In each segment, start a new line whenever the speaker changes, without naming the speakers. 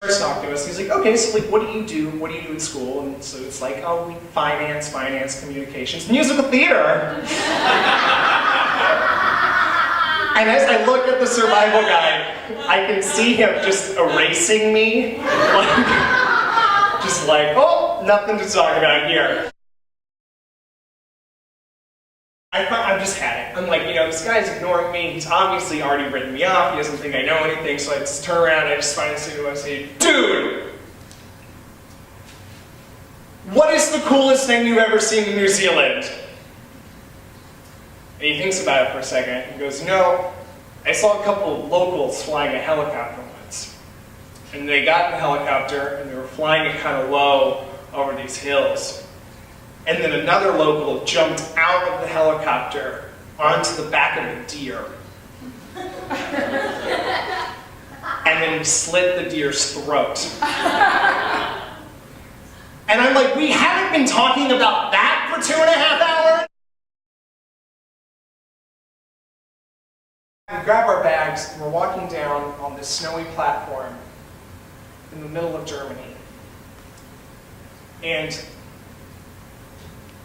First talked to us, he's like, okay, so like, what do you do? What do you do at school? And so it's like, oh, we finance, communications, musical theater. And as I look at the survival guide, I can see him just erasing me, just like, oh, nothing to talk about here. I've just had it. I'm like, this guy's ignoring me. He's obviously already written me off. He doesn't think I know anything. So I just turn around and I just finally say to him, I say, dude, what is the coolest thing you've ever seen in New Zealand? And he thinks about it for a second. He goes, I saw a couple of locals flying a helicopter once. And they got in the helicopter and they were flying it kind of low over these hills. And then another local jumped out of the helicopter onto the back of a deer. And then slit the deer's throat. And I'm like, we haven't been talking about that for 2.5 hours? We grab our bags and we're walking down on this snowy platform in the middle of Germany. And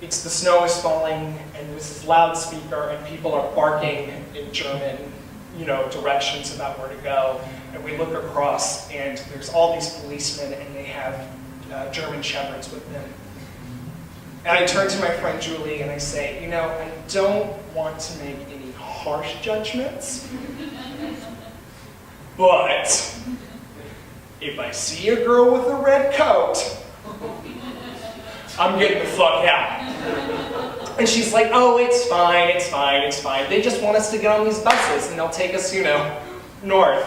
the snow is falling, and there's this loudspeaker, and people are barking in German, directions about where to go. And we look across, and there's all these policemen, and they have German shepherds with them. And I turn to my friend Julie, and I say, I don't want to make any harsh judgments, but if I see a girl with a red coat, I'm getting the fuck out. And she's like, oh, it's fine. They just want us to get on these buses and they'll take us, north.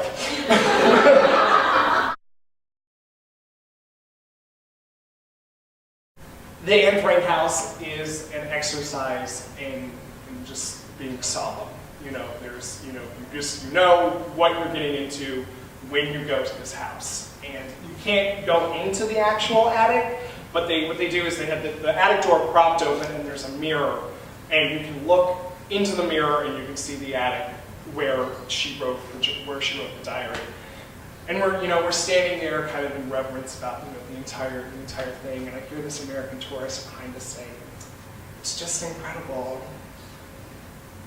The Anne Frank house is an exercise in just being solemn. There's, you know what you're getting into when you go to this house. And you can't go into the actual attic, but what they do is they have the attic door propped open and there's a mirror. And you can look into the mirror and you can see the attic where she wrote the diary. And we're standing there kind of in reverence about the entire thing. And I hear this American tourist behind us say, it's just incredible.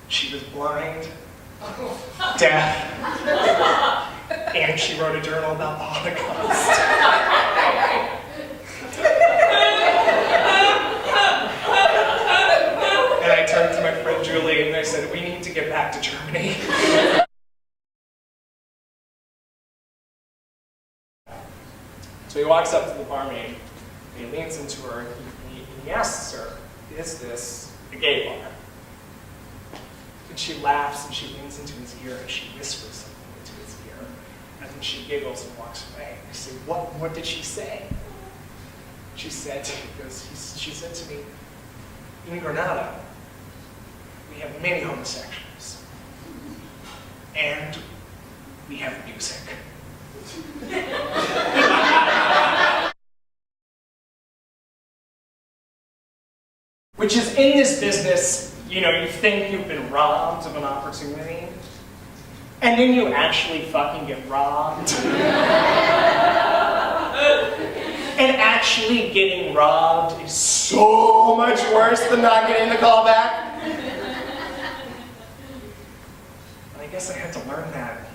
She was blind, deaf, and she wrote a journal about the Holocaust. And I turned to my friend Julie and I said, we need to get back to Germany. So he walks up to the barmaid, and he leans into her, and he asks her, is this a gay bar? And she laughs, and she leans into his ear, and she whispers something into his ear. And then she giggles and walks away. I say, what did she say? She said to me, in Granada, we have many homosexuals, and we have music. Which is, in this business, you think you've been robbed of an opportunity, and then you actually fucking get robbed. And actually getting robbed is so much worse than not getting the call back. And I guess I had to learn that.